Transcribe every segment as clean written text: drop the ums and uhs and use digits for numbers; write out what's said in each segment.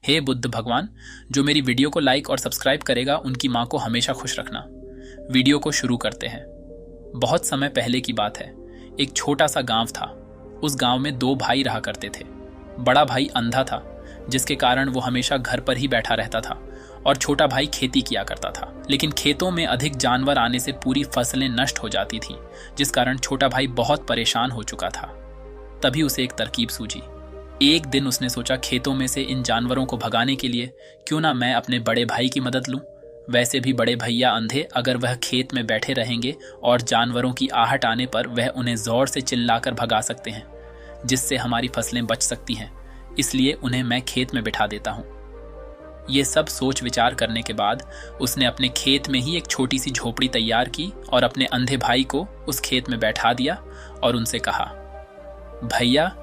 हे बुद्ध भगवान, जो मेरी वीडियो को लाइक और सब्सक्राइब करेगा उनकी माँ को हमेशा खुश रखना। वीडियो को शुरू करते हैं। बहुत समय पहले की बात है। एक छोटा सा गांव था। उस गांव में 2 भाई रहा करते थे। बड़ा भाई अंधा था, जिसके कारण वो हमेशा घर पर ही बैठा रहता था, और छोटा भाई खेती किया करता था। लेकिन खेतों में अधिक जानवर आने से पूरी फसलें नष्ट हो जाती थीं, जिस कारण छोटा भाई बहुत परेशान हो चुका था। तभी उसे एक तरकीब सूझी। एक दिन उसने सोचा, खेतों में से इन जानवरों को भगाने के लिए क्यों ना मैं अपने बड़े भाई की मदद लूं। वैसे भी बड़े भैया अंधे, अगर वह खेत में बैठे रहेंगे और जानवरों की आहट आने पर वह उन्हें जोर से चिल्लाकर भगा सकते हैं, जिससे हमारी फसलें बच सकती हैं। इसलिए उन्हें मैं खेत में बिठा देता हूं। ये सब सोच विचार करने के बाद उसने अपने खेत में ही एक छोटी सी झोपड़ी तैयार की और अपने अंधे भाई को उस खेत में बैठा दिया और उनसे कहा, भैया,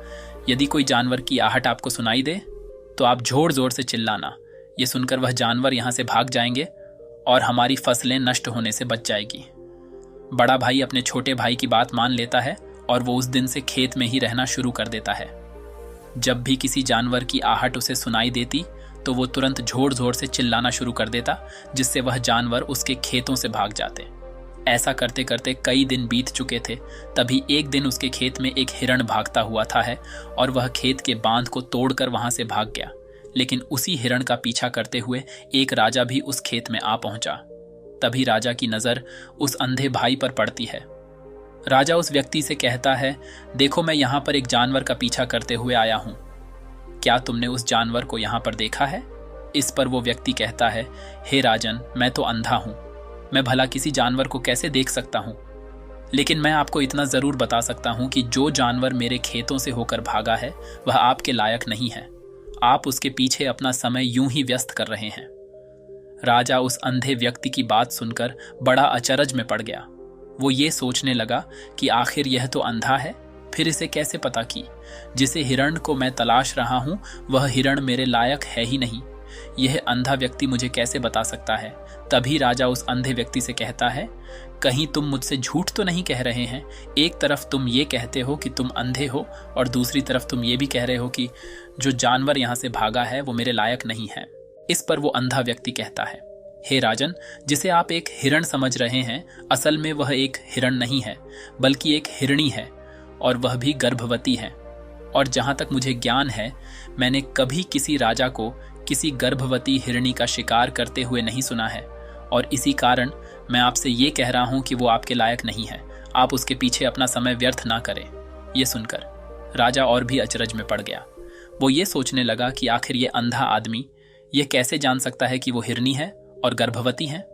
यदि कोई जानवर की आहट आपको सुनाई दे तो आप जोर जोर से चिल्लाना। ये सुनकर वह जानवर यहां से भाग जाएंगे और हमारी फसलें नष्ट होने से बच जाएगी। बड़ा भाई अपने छोटे भाई की बात मान लेता है और वो उस दिन से खेत में ही रहना शुरू कर देता है। जब भी किसी जानवर की आहट उसे सुनाई देती तो वो तुरंत जोर जोर से चिल्लाना शुरू कर देता, जिससे वह जानवर उसके खेतों से भाग जाते। ऐसा करते करते कई दिन बीत चुके थे। तभी एक दिन उसके खेत में एक हिरण भागता हुआ था है और वह खेत के बांध को तोड़कर वहां से भाग गया। लेकिन उसी हिरण का पीछा करते हुए एक राजा भी उस खेत में आ पहुंचा। तभी राजा की नजर उस अंधे भाई पर पड़ती है। राजा उस व्यक्ति से कहता है, देखो, मैं यहाँ पर एक जानवर का पीछा करते हुए आया हूँ। क्या तुमने उस जानवर को यहाँ पर देखा है? इस पर वो व्यक्ति कहता है, हे राजन, मैं तो अंधा हूँ, मैं भला किसी जानवर को कैसे देख सकता हूँ। लेकिन मैं आपको इतना जरूर बता सकता हूँ कि जो जानवर मेरे खेतों से होकर भागा है वह आपके लायक नहीं है। आप उसके पीछे अपना समय यूं ही व्यस्त कर रहे हैं। राजा उस अंधे व्यक्ति की बात सुनकर बड़ा अचरज में पड़ गया। वो ये सोचने लगा कि आखिर यह तो अंधा है, फिर इसे कैसे पता कि जिसे हिरण को मैं तलाश रहा हूं वह हिरण मेरे लायक है ही नहीं। यह अंधा व्यक्ति मुझे कैसे बता सकता है? तभी राजा उस अंधे व्यक्ति से कहता है, कहीं तुम मुझसे झूठ तो नहीं कह रहे हैं? एक तरफ तुम ये कहते हो कि तुम अंधे हो और दूसरी तरफ तुम ये भी कह रहे हो कि जो जानवर यहाँ से भागा है वो मेरे लायक नहीं है। इस पर वो अंधा व्यक्ति कहता है, हे राजन, जिसे आप एक हिरण समझ रहे हैं, असल में वह एक हिरण नहीं है, बल्कि एक हिरणी है, और वह भी गर्भवती है। और जहां तक मुझे ज्ञान है, मैंने कभी किसी राजा को किसी गर्भवती हिरणी का शिकार करते हुए नहीं सुना है, और इसी कारण मैं आपसे ये कह रहा हूं कि वो आपके लायक नहीं है। आप उसके पीछे अपना समय व्यर्थ ना करें। ये सुनकर राजा और भी अचरज में पड़ गया। वो ये सोचने लगा कि आखिर ये अंधा आदमी ये कैसे जान सकता है कि वो हिरणी है और गर्भवती है।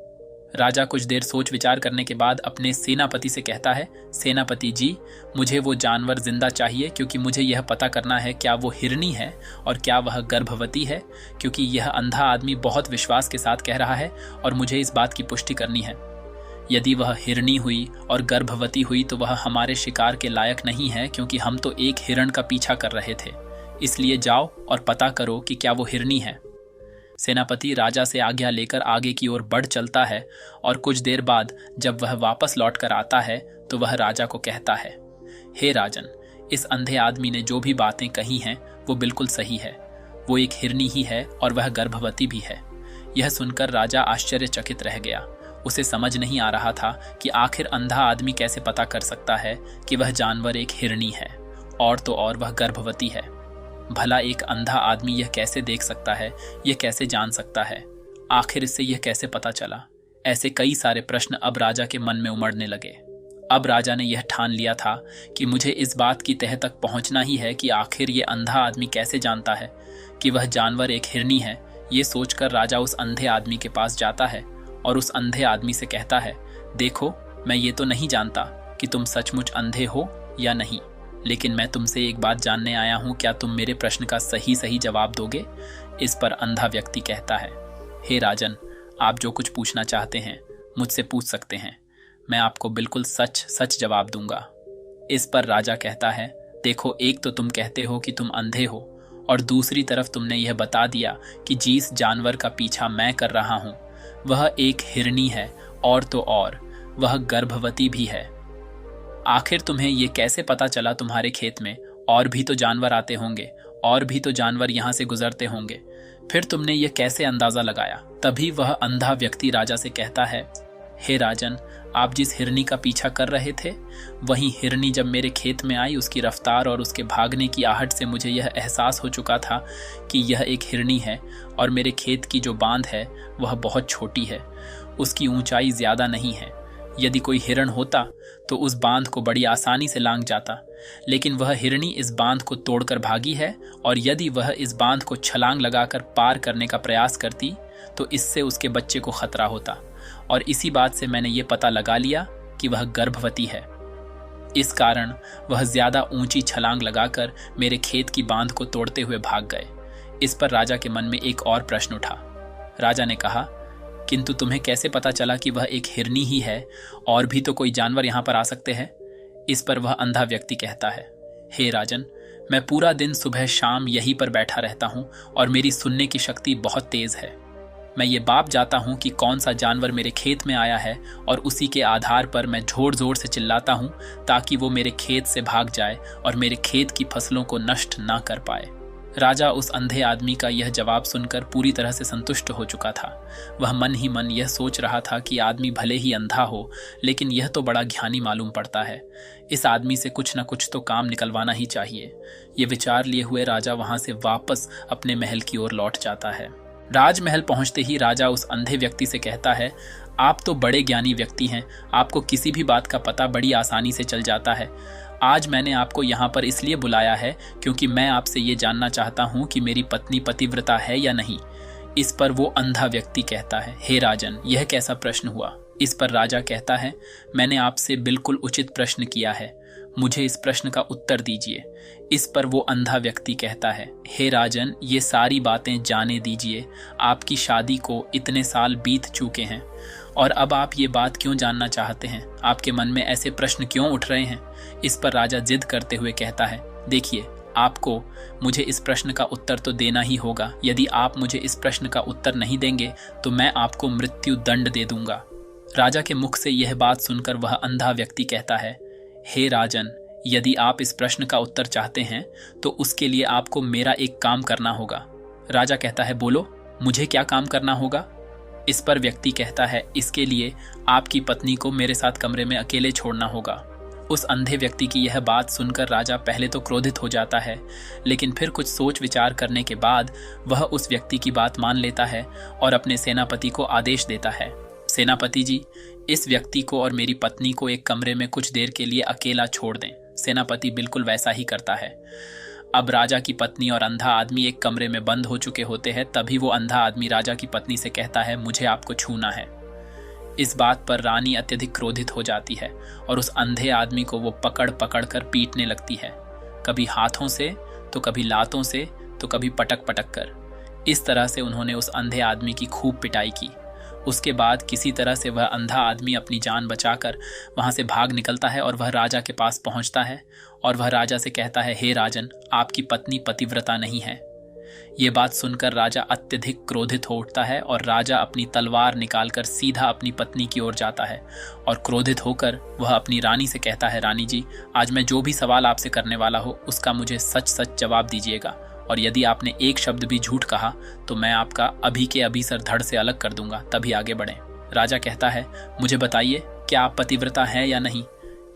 राजा कुछ देर सोच विचार करने के बाद अपने सेनापति से कहता है, सेनापति जी, मुझे वो जानवर जिंदा चाहिए, क्योंकि मुझे यह पता करना है क्या वो हिरणी है और क्या वह गर्भवती है, क्योंकि यह अंधा आदमी बहुत विश्वास के साथ कह रहा है और मुझे इस बात की पुष्टि करनी है। यदि वह हिरणी हुई और गर्भवती हुई तो वह हमारे शिकार के लायक नहीं है, क्योंकि हम तो एक हिरण का पीछा कर रहे थे। इसलिए जाओ और पता करो कि क्या वो हिरणी है। सेनापति राजा से आज्ञा लेकर आगे की ओर बढ़ चलता है और कुछ देर बाद जब वह वापस लौट कर आता है तो वह राजा को कहता है, हे राजन, इस अंधे आदमी ने जो भी बातें कही हैं वो बिल्कुल सही है। वो एक हिरणी ही है और वह गर्भवती भी है। यह सुनकर राजा आश्चर्यचकित रह गया। उसे समझ नहीं आ रहा था कि आखिर अंधा आदमी कैसे पता कर सकता है कि वह जानवर एक हिरणी है, और तो और वह गर्भवती है। भला एक अंधा आदमी यह कैसे देख सकता है, यह कैसे जान सकता है? आखिर इससे यह कैसे पता चला? ऐसे कई सारे प्रश्न अब राजा के मन में उमड़ने लगे। अब राजा ने यह ठान लिया था कि मुझे इस बात की तह तक पहुंचना ही है कि आखिर ये अंधा आदमी कैसे जानता है कि वह जानवर एक हिरणी है। ये सोचकर राजा उस अंधे आदमी के पास जाता है और उस अंधे आदमी से कहता है, देखो, मैं ये तो नहीं जानता कि तुम सचमुच अंधे हो या नहीं, लेकिन मैं तुमसे एक बात जानने आया हूं, क्या तुम मेरे प्रश्न का सही सही जवाब दोगे? इस पर अंधा व्यक्ति कहता है, हे राजन, आप जो कुछ पूछना चाहते हैं मुझसे पूछ सकते हैं, मैं आपको बिल्कुल सच सच जवाब दूंगा। इस पर राजा कहता है, देखो, एक तो तुम कहते हो कि तुम अंधे हो और दूसरी तरफ तुमने यह बता दिया कि जिस जानवर का पीछा मैं कर रहा हूं वह एक हिरणी है, और तो और वह गर्भवती भी है। आखिर तुम्हें ये कैसे पता चला? तुम्हारे खेत में और भी तो जानवर आते होंगे, और भी तो जानवर यहाँ से गुजरते होंगे। फिर तुमने ये कैसे अंदाजा लगाया? तभी वह अंधा व्यक्ति राजा से कहता है, हे राजन, आप जिस हिरनी का पीछा कर रहे थे, वही हिरनी जब मेरे खेत में आई, उसकी रफ्तार और उसके भागने की आहट से मुझे यह एहसास हो चुका था कि यह एक हिरनी है और मेरे खेत की जो बांध है वह बहुत छोटी है, उसकी ऊंचाई ज़्यादा नहीं है। यदि कोई हिरण होता तो उस बांध को बड़ी आसानी से लांघ जाता, लेकिन वह हिरनी इस बांध को तोड़कर भागी है, और यदि वह इस बांध को छलांग लगाकर पार करने का प्रयास करती तो इससे उसके बच्चे को खतरा होता, और इसी बात से मैंने ये पता लगा लिया कि वह गर्भवती है। इस कारण वह ज्यादा ऊंची छलांग लगाकर मेरे खेत की बांध को तोड़ते हुए भाग गए। इस पर राजा के मन में एक और प्रश्न उठा। राजा ने कहा, किंतु तुम्हें कैसे पता चला कि वह एक हिरनी ही है, और भी तो कोई जानवर यहाँ पर आ सकते हैं? इस पर वह अंधा व्यक्ति कहता है, हे राजन, मैं पूरा दिन सुबह शाम यहीं पर बैठा रहता हूँ और मेरी सुनने की शक्ति बहुत तेज है। मैं ये बाप जाता हूँ कि कौन सा जानवर मेरे खेत में आया है, और उसी के आधार पर मैं जोर जोर से चिल्लाता हूँ ताकि वो मेरे खेत से भाग जाए और मेरे खेत की फसलों को नष्ट ना कर पाए। राजा उस अंधे आदमी का यह जवाब सुनकर पूरी तरह से संतुष्ट हो चुका था। वह मन ही मन यह सोच रहा था कि आदमी भले ही अंधा हो, लेकिन यह तो बड़ा ज्ञानी मालूम पड़ता है। इस आदमी से कुछ न कुछ तो काम निकलवाना ही चाहिए। ये विचार लिए हुए राजा वहां से वापस अपने महल की ओर लौट जाता है। राजमहल पहुंचते ही राजा उस अंधे व्यक्ति से कहता है, आप तो बड़े ज्ञानी व्यक्ति हैं, आपको किसी भी बात का पता बड़ी आसानी से चल जाता है। आज मैंने आपको यहाँ पर इसलिए बुलाया है क्योंकि मैं आपसे ये जानना चाहता हूँ कि मेरी पत्नी पतिव्रता है या नहीं। इस पर वो अंधा व्यक्ति कहता है, हे राजन, यह कैसा प्रश्न हुआ? इस पर राजा कहता है, मैंने आपसे बिल्कुल उचित प्रश्न किया है, मुझे इस प्रश्न का उत्तर दीजिए। इस पर वो अंधा व्यक्ति कहता है, हे राजन, ये सारी बातें जाने दीजिए, आपकी शादी को इतने साल बीत चुके हैं और अब आप ये बात क्यों जानना चाहते हैं? आपके मन में ऐसे प्रश्न क्यों उठ रहे हैं? इस पर राजा जिद करते हुए कहता है, देखिए, आपको मुझे इस प्रश्न का उत्तर तो देना ही होगा। यदि आप मुझे इस प्रश्न का उत्तर नहीं देंगे तो मैं आपको मृत्यु दंड दे दूंगा। राजा के मुख से यह बात सुनकर वह अंधा व्यक्ति कहता है, हे राजन, यदि आप इस प्रश्न का उत्तर चाहते हैं तो उसके लिए आपको मेरा एक काम करना होगा। राजा कहता है, बोलो, मुझे क्या काम करना होगा? इस पर व्यक्ति कहता है, इसके लिए आपकी पत्नी को मेरे साथ कमरे में अकेले छोड़ना होगा। उस अंधे व्यक्ति की यह बात सुनकर राजा पहले तो क्रोधित हो जाता है, लेकिन फिर कुछ सोच विचार करने के बाद वह उस व्यक्ति की बात मान लेता है और अपने सेनापति को आदेश देता है, सेनापति जी, इस व्यक्ति को और मेरी पत्नी को एक कमरे में कुछ देर के लिए अकेला छोड़ दें। सेनापति बिल्कुल वैसा ही करता है। अब राजा की पत्नी और अंधा आदमी एक कमरे में बंद हो चुके होते हैं। तभी वो अंधा आदमी राजा की पत्नी से कहता है, मुझे आपको छूना है। इस बात पर रानी अत्यधिक क्रोधित हो जाती है और उस अंधे आदमी को वो पकड़ पकड़ कर पीटने लगती है, कभी हाथों से तो कभी लातों से तो कभी पटक पटक कर। इस तरह से उन्होंने उस अंधे आदमी की खूब पिटाई की। उसके बाद किसी तरह से वह अंधा आदमी अपनी जान बचाकर वहां से भाग निकलता है और वह राजा के पास पहुंचता है और वह राजा से कहता है, हे राजन, आपकी पत्नी पतिव्रता नहीं है। ये बात सुनकर राजा अत्यधिक क्रोधित हो उठता है और राजा अपनी तलवार निकालकर सीधा अपनी पत्नी की ओर जाता है और क्रोधित होकर वह अपनी रानी से कहता है, रानी जी, आज मैं जो भी सवाल आपसे करने वाला हूँ उसका मुझे सच सच जवाब दीजिएगा, और यदि आपने एक शब्द भी झूठ कहा तो मैं आपका अभी के अभी सर धड़ से अलग कर दूंगा, तभी आगे बढ़ें। राजा कहता है, मुझे बताइए, क्या आप पतिव्रता हैं या नहीं?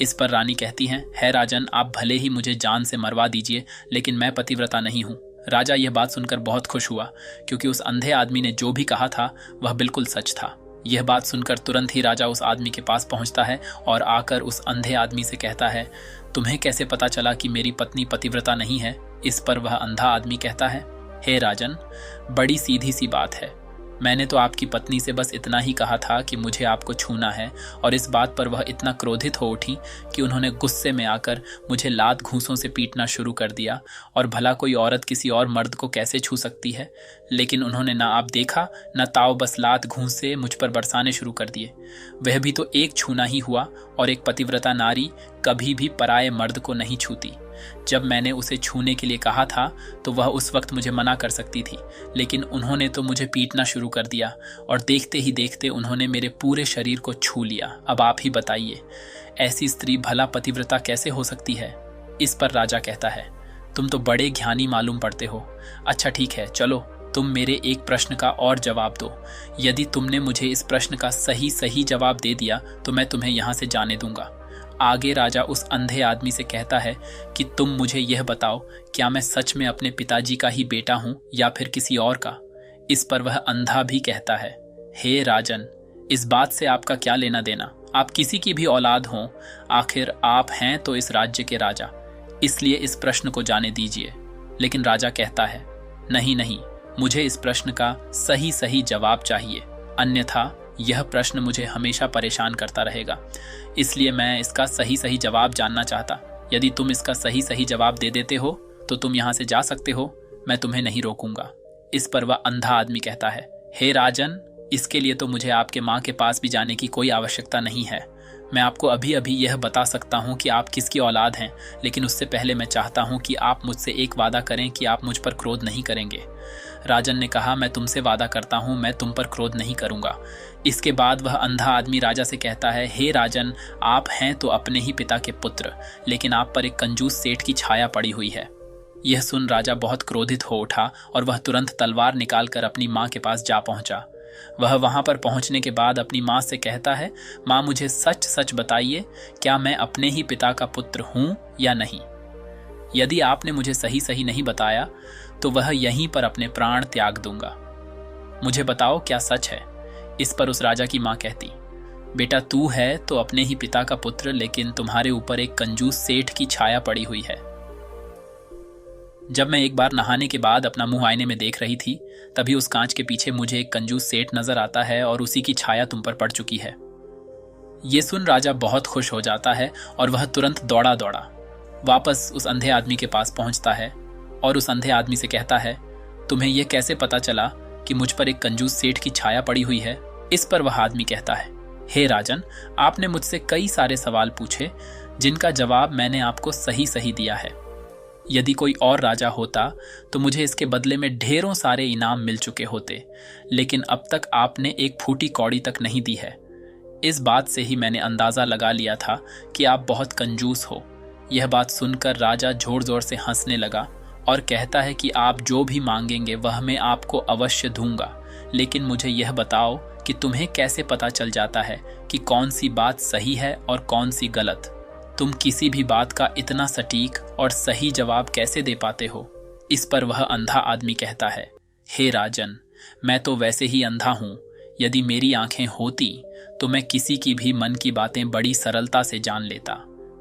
इस पर रानी कहती है राजन, आप भले ही मुझे जान से मरवा दीजिए, लेकिन मैं पतिव्रता नहीं हूँ। राजा यह बात सुनकर बहुत खुश हुआ, क्योंकि उस अंधे आदमी ने जो भी कहा था वह बिल्कुल सच था। यह बात सुनकर तुरंत ही राजा उस आदमी के पास पहुंचता है और आकर उस अंधे आदमी से कहता है, तुम्हें कैसे पता चला कि मेरी पत्नी पतिव्रता नहीं है? इस पर वह अंधा आदमी कहता है, हे राजन, बड़ी सीधी सी बात है, मैंने तो आपकी पत्नी से बस इतना ही कहा था कि मुझे आपको छूना है, और इस बात पर वह इतना क्रोधित हो उठी कि उन्होंने गुस्से में आकर मुझे लात घूंसों से पीटना शुरू कर दिया। और भला कोई औरत किसी और मर्द को कैसे छू सकती है? लेकिन उन्होंने ना आप देखा ना ताव, बस लात घूंसे मुझ पर बरसाने शुरू कर दिए। वह भी तो एक छूना ही हुआ, और एक पतिव्रता नारी कभी भी पराये मर्द को नहीं छूती। जब मैंने उसे छूने के लिए कहा था तो वह उस वक्त मुझे मना कर सकती थी, लेकिन उन्होंने तो मुझे पीटना शुरू कर दिया और देखते ही देखते उन्होंने मेरे पूरे शरीर को छू लिया। अब आप ही बताइए, ऐसी स्त्री भला पतिव्रता कैसे हो सकती है? इस पर राजा कहता है, तुम तो बड़े ज्ञानी मालूम पड़ते हो। अच्छा ठीक है, चलो तुम मेरे एक प्रश्न का और जवाब दो। यदि तुमने मुझे इस प्रश्न का सही सही जवाब दे दिया तो मैं तुम्हें यहाँ से जाने दूंगा। आगे राजा उस अंधे आदमी से कहता है कि तुम मुझे यह बताओ, क्या मैं सच में अपने पिताजी का ही बेटा हूं या फिर किसी और का। इस पर वह अंधा भी कहता है, हे राजन, इस बात से आपका क्या लेना देना, आप किसी की भी औलाद हों, आखिर आप हैं तो इस राज्य के राजा, इसलिए इस प्रश्न को जाने दीजिए। लेकिन राजा कहता है, नहीं नहीं, मुझे इस प्रश्न का सही सही जवाब चाहिए, अन्यथा यह प्रश्न मुझे हमेशा परेशान करता रहेगा, इसलिए मैं इसका सही सही जवाब जानना चाहता। यदि तुम इसका सही सही जवाब दे देते हो तो तुम यहाँ से जा सकते हो, मैं तुम्हें नहीं रोकूंगा। इस पर वह अंधा आदमी कहता है, हे राजन, इसके लिए तो मुझे आपके माँ के पास भी जाने की कोई आवश्यकता नहीं है। मैं आपको अभी अभी यह बता सकता हूँ कि आप किसकी औलाद हैं, लेकिन उससे पहले मैं चाहता हूँ कि आप मुझसे एक वादा करें कि आप मुझ पर क्रोध नहीं करेंगे। राजन ने कहा, मैं तुमसे वादा करता हूँ, मैं तुम पर क्रोध नहीं करूँगा। इसके बाद वह अंधा आदमी राजा से कहता है, हे राजन, आप हैं तो अपने ही पिता के पुत्र, लेकिन आप पर एक कंजूस सेठ की छाया पड़ी हुई है। यह सुन राजा बहुत क्रोधित हो उठा और वह तुरंत तलवार निकालकर अपनी माँ के पास जा पहुंचा। वह वहां पर पहुंचने के बाद अपनी माँ से कहता है, माँ, मुझे सच सच बताइए, क्या मैं अपने ही पिता का पुत्र हूं या नहीं। यदि आपने मुझे सही सही नहीं बताया तो वह यहीं पर अपने प्राण त्याग दूंगा। मुझे बताओ, क्या सच है। इस पर उस राजा की माँ कहती, बेटा, तू है तो अपने ही पिता का पुत्र, लेकिन तुम्हारे ऊपर एक कंजूस सेठ की छाया पड़ी हुई है। जब मैं एक बार नहाने के बाद अपना मुंह आईने में देख रही थी, तभी उस कांच के पीछे मुझे एक कंजूस सेठ नजर आता है और उसी की छाया तुम पर पड़ चुकी है। ये सुन राजा बहुत खुश हो जाता है और वह तुरंत दौड़ा दौड़ा वापस उस अंधे आदमी के पास पहुंचता है और उस अंधे आदमी से कहता है, तुम्हें यह कैसे पता चला कि मुझ पर एक कंजूस सेठ की छाया पड़ी हुई है। इस पर वह आदमी कहता है, हे राजन, आपने मुझसे कई सारे सवाल पूछे जिनका जवाब मैंने आपको सही सही दिया है। यदि कोई और राजा होता तो मुझे इसके बदले में ढेरों सारे इनाम मिल चुके होते, लेकिन अब तक आपने एक फूटी कौड़ी तक नहीं दी है। इस बात से ही मैंने अंदाजा लगा लिया था कि आप बहुत कंजूस हो। यह बात सुनकर राजा जोर जोर से हंसने लगा और कहता है कि आप जो भी मांगेंगे वह मैं आपको अवश्य दूंगा, लेकिन मुझे यह बताओ कि तुम्हें कैसे पता चल जाता है कि कौन सी बात सही है और कौन सी गलत। तुम किसी भी बात का इतना सटीक और सही जवाब कैसे दे पाते हो। इस पर वह अंधा आदमी कहता है, हे राजन, मैं तो वैसे ही अंधा हूँ। यदि मेरी आंखें होती तो मैं किसी की भी मन की बातें बड़ी सरलता से जान लेता।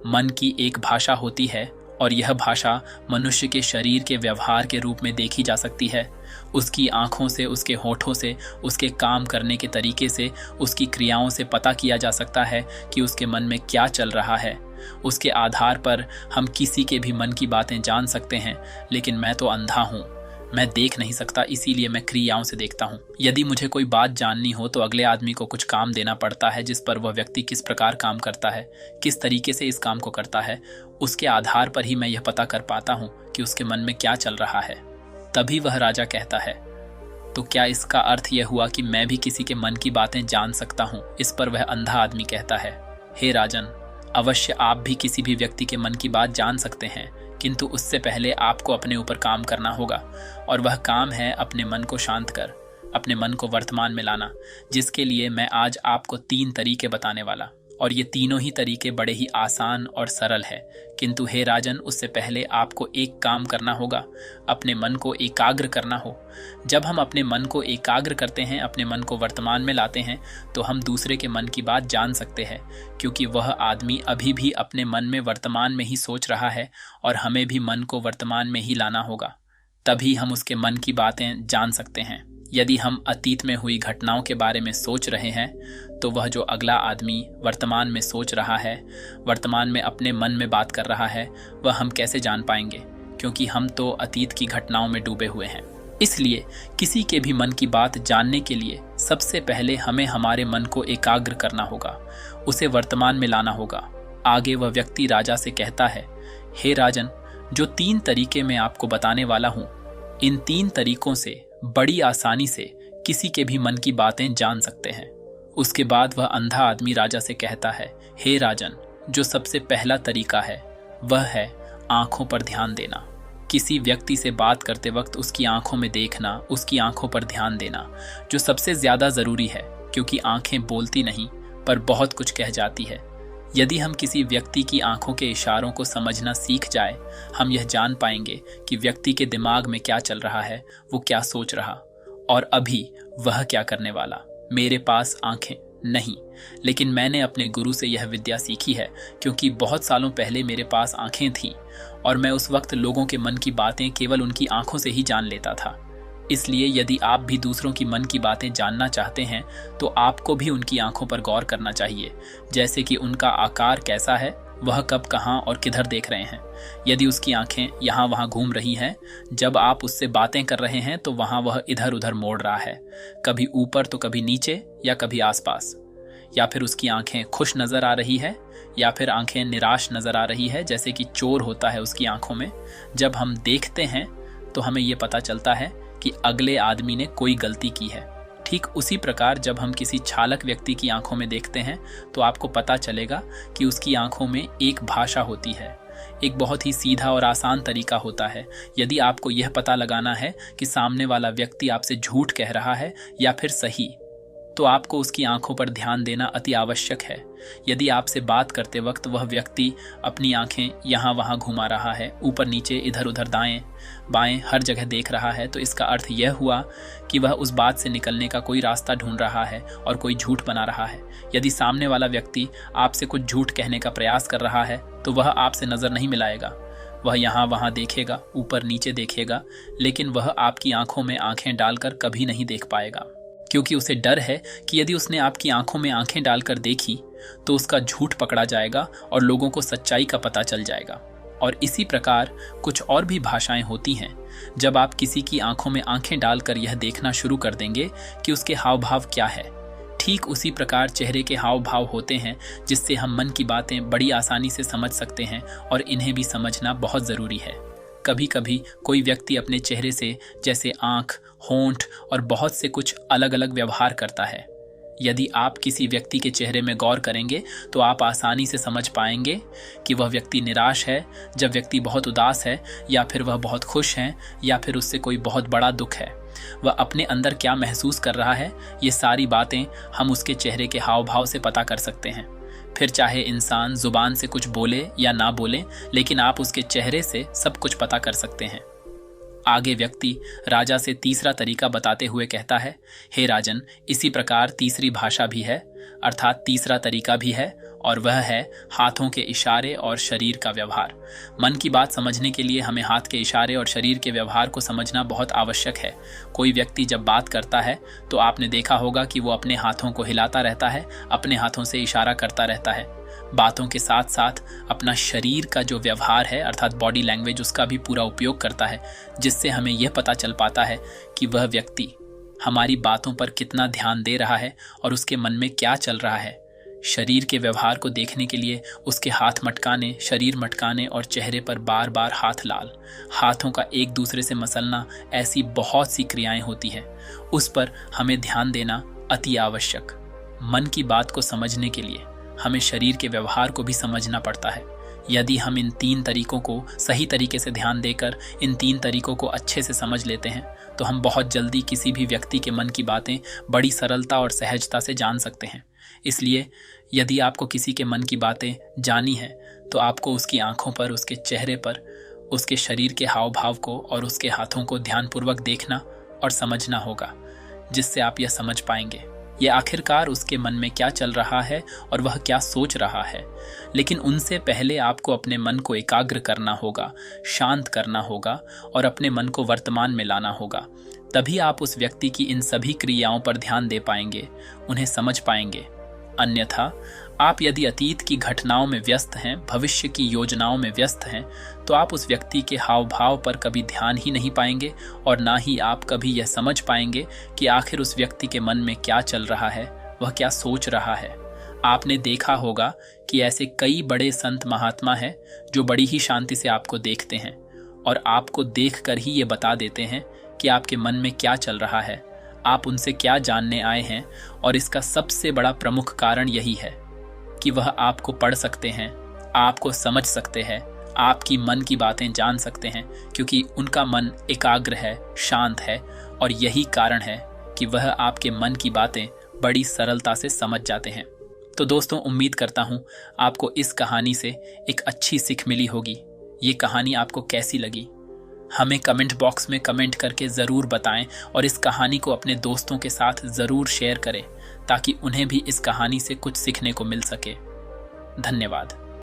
मन की एक भाषा होती है और यह भाषा मनुष्य के शरीर के व्यवहार के रूप में देखी जा सकती है। उसकी आंखों से, उसके होठों से, उसके काम करने के तरीके से, उसकी क्रियाओं से पता किया जा सकता है कि उसके मन में क्या चल रहा है। उसके आधार पर हम किसी के भी मन की बातें जान सकते हैं, लेकिन मैं तो अंधा हूँ, मैं देख नहीं सकता, इसीलिए मैं क्रियाओं से देखता हूँ। यदि मुझे कोई बात जाननी हो तो अगले आदमी को कुछ काम देना पड़ता है, जिस पर वह व्यक्ति किस प्रकार काम करता है, किस तरीके से इस काम को करता है, उसके आधार पर ही मैं यह पता कर पाता हूँ कि उसके मन में क्या चल रहा है। तभी वह राजा कहता है, तो क्या इसका अर्थ यह हुआ कि मैं भी किसी के मन की बातें जान सकता हूँ। इस पर वह अंधा आदमी कहता है, हे राजन, अवश्य आप भी किसी भी व्यक्ति के मन की बात जान सकते हैं, किंतु उससे पहले आपको अपने ऊपर काम करना होगा, और वह काम है अपने मन को शांत कर, अपने मन को वर्तमान में लाना, जिसके लिए मैं आज आपको 3 तरीके बताने वाला। और ये तीनों ही तरीके बड़े ही आसान और सरल है, किंतु हे राजन, उससे पहले आपको एक काम करना होगा, अपने मन को एकाग्र करना हो। जब हम अपने मन को एकाग्र करते हैं, अपने मन को वर्तमान में लाते हैं, तो हम दूसरे के मन की बात जान सकते हैं, क्योंकि वह आदमी अभी भी अपने मन में वर्तमान में ही सोच रहा है और हमें भी मन को वर्तमान में ही लाना होगा, तभी हम उसके मन की बातें जान सकते हैं। यदि हम अतीत में हुई घटनाओं के बारे में सोच रहे हैं तो वह जो अगला आदमी वर्तमान में सोच रहा है, वर्तमान में अपने मन में बात कर रहा है, वह हम कैसे जान पाएंगे, क्योंकि हम तो अतीत की घटनाओं में डूबे हुए हैं। इसलिए किसी के भी मन की बात जानने के लिए सबसे पहले हमें हमारे मन को एकाग्र करना होगा, उसे वर्तमान में लाना होगा। आगे वह व्यक्ति राजा से कहता है, हे राजन, जो 3 तरीके मैं आपको बताने वाला हूँ, इन 3 तरीकों से बड़ी आसानी से किसी के भी मन की बातें जान सकते हैं। उसके बाद वह अंधा आदमी राजा से कहता है, हे राजन, जो सबसे पहला तरीका है वह है आंखों पर ध्यान देना। किसी व्यक्ति से बात करते वक्त उसकी आंखों में देखना, उसकी आंखों पर ध्यान देना, जो सबसे ज्यादा जरूरी है, क्योंकि आंखें बोलती नहीं पर बहुत कुछ कह जाती है। यदि हम किसी व्यक्ति की आंखों के इशारों को समझना सीख जाए, हम यह जान पाएंगे कि व्यक्ति के दिमाग में क्या चल रहा है, वो क्या सोच रहा और अभी वह क्या करने वाला। मेरे पास आंखें नहीं, लेकिन मैंने अपने गुरु से यह विद्या सीखी है, क्योंकि बहुत सालों पहले मेरे पास आंखें थीं और मैं उस वक्त लोगों के मन की बातें केवल उनकी आंखों से ही जान लेता था। इसलिए यदि आप भी दूसरों की मन की बातें जानना चाहते हैं तो आपको भी उनकी आंखों पर गौर करना चाहिए, जैसे कि उनका आकार कैसा है, वह कब, कहाँ और किधर देख रहे हैं। यदि उसकी आंखें यहाँ वहाँ घूम रही हैं, जब आप उससे बातें कर रहे हैं तो वहाँ वह इधर उधर मोड़ रहा है, कभी ऊपर तो कभी नीचे या कभी आसपास। या फिर उसकी आंखें खुश नजर आ रही है या फिर आंखें निराश नजर आ रही है, जैसे कि चोर होता है उसकी आंखों में। जब हम देखते हैं तो हमें यह पता चलता है कि अगले आदमी ने कोई गलती की है। ठीक उसी प्रकार जब हम किसी छालक व्यक्ति की आंखों में देखते हैं तो आपको पता चलेगा कि उसकी आंखों में एक भाषा होती है। एक बहुत ही सीधा और आसान तरीका होता है। यदि आपको यह पता लगाना है कि सामने वाला व्यक्ति आपसे झूठ कह रहा है या फिर सही, तो आपको उसकी आंखों पर ध्यान देना अति आवश्यक है। यदि आपसे बात करते वक्त वह व्यक्ति अपनी आंखें यहाँ वहाँ घुमा रहा है, ऊपर नीचे इधर उधर दाएं बाएं हर जगह देख रहा है, तो इसका अर्थ यह हुआ कि वह उस बात से निकलने का कोई रास्ता ढूंढ रहा है और कोई झूठ बना रहा है। यदि सामने वाला व्यक्ति आपसे कुछ झूठ कहने का प्रयास कर रहा है तो वह आपसे नजर नहीं मिलाएगा। वह यहाँ वहाँ देखेगा, ऊपर नीचे देखेगा, लेकिन वह आपकी आंखों में आंखें डालकर कभी नहीं देख पाएगा, क्योंकि उसे डर है कि यदि उसने आपकी आंखों में आंखें डालकर देखी तो उसका झूठ पकड़ा जाएगा और लोगों को सच्चाई का पता चल जाएगा। और इसी प्रकार कुछ और भी भाषाएं होती हैं। जब आप किसी की आंखों में आंखें डालकर यह देखना शुरू कर देंगे कि उसके हाव भाव क्या है, ठीक उसी प्रकार चेहरे के हाव भाव होते हैं, जिससे हम मन की बातें बड़ी आसानी से समझ सकते हैं और इन्हें भी समझना बहुत जरूरी है। कभी कभी कोई व्यक्ति अपने चेहरे से, जैसे आंख, होंठ और बहुत से कुछ अलग अलग व्यवहार करता है। यदि आप किसी व्यक्ति के चेहरे में गौर करेंगे तो आप आसानी से समझ पाएंगे कि वह व्यक्ति निराश है, जब व्यक्ति बहुत उदास है, या फिर वह बहुत खुश है, या फिर उससे कोई बहुत बड़ा दुख है। वह अपने अंदर क्या महसूस कर रहा है, ये सारी बातें हम उसके चेहरे के हाव भाव से पता कर सकते हैं। फिर चाहे इंसान जुबान से कुछ बोले या ना बोले, लेकिन आप उसके चेहरे से सब कुछ पता कर सकते हैं। आगे व्यक्ति राजा से तीसरा तरीका बताते हुए कहता है, हे राजन, इसी प्रकार तीसरी भाषा भी है, अर्थात तीसरा तरीका भी है, और वह है हाथों के इशारे और शरीर का व्यवहार। मन की बात समझने के लिए हमें हाथ के इशारे और शरीर के व्यवहार को समझना बहुत आवश्यक है। कोई व्यक्ति जब बात करता है तो आपने देखा होगा कि वो अपने हाथों को हिलाता रहता है, अपने हाथों से इशारा करता रहता है। बातों के साथ साथ अपना शरीर का जो व्यवहार है, अर्थात बॉडी लैंग्वेज, उसका भी पूरा उपयोग करता है, जिससे हमें यह पता चल पाता है कि वह व्यक्ति हमारी बातों पर कितना ध्यान दे रहा है और उसके मन में क्या चल रहा है। शरीर के व्यवहार को देखने के लिए उसके हाथ मटकाने, शरीर मटकाने और चेहरे पर बार बार हाथ लाल, हाथों का एक दूसरे से मसलना, ऐसी बहुत सी क्रियाएं होती हैं। उस पर हमें ध्यान देना अति आवश्यक। मन की बात को समझने के लिए हमें शरीर के व्यवहार को भी समझना पड़ता है। यदि हम इन तीन तरीकों को सही तरीके से ध्यान देकर इन तीन तरीकों को अच्छे से समझ लेते हैं तो हम बहुत जल्दी किसी भी व्यक्ति के मन की बातें बड़ी सरलता और सहजता से जान सकते हैं। इसलिए यदि आपको किसी के मन की बातें जानी है तो आपको उसकी आंखों पर, उसके चेहरे पर, उसके शरीर के हाव भाव को और उसके हाथों को ध्यानपूर्वक देखना और समझना होगा, जिससे आप यह समझ पाएंगे ये आखिरकार उसके मन में क्या चल रहा है और वह क्या सोच रहा है। लेकिन उनसे पहले आपको अपने मन को एकाग्र करना होगा, शांत करना होगा और अपने मन को वर्तमान में लाना होगा। तभी आप उस व्यक्ति की इन सभी क्रियाओं पर ध्यान दे पाएंगे, उन्हें समझ पाएंगे। अन्यथा आप यदि अतीत की घटनाओं में व्यस्त हैं, भविष्य की योजनाओं में व्यस्त हैं, तो आप उस व्यक्ति के हाव भाव पर कभी ध्यान ही नहीं पाएंगे और ना ही आप कभी यह समझ पाएंगे कि आखिर उस व्यक्ति के मन में क्या चल रहा है, वह क्या सोच रहा है। आपने देखा होगा कि ऐसे कई बड़े संत महात्मा हैं जो बड़ी ही शांति से आपको देखते हैं और आपको देखकर ही ये बता देते हैं कि आपके मन में क्या चल रहा है, आप उनसे क्या जानने आए हैं। और इसका सबसे बड़ा प्रमुख कारण यही है कि वह आपको पढ़ सकते हैं, आपको समझ सकते हैं, आपकी मन की बातें जान सकते हैं, क्योंकि उनका मन एकाग्र है, शांत है, और यही कारण है कि वह आपके मन की बातें बड़ी सरलता से समझ जाते हैं। तो दोस्तों, उम्मीद करता हूँ आपको इस कहानी से एक अच्छी सीख मिली होगी। ये कहानी आपको कैसी लगी हमें कमेंट बॉक्स में कमेंट करके ज़रूर बताएं, और इस कहानी को अपने दोस्तों के साथ ज़रूर शेयर करें ताकि उन्हें भी इस कहानी से कुछ सीखने को मिल सके। धन्यवाद।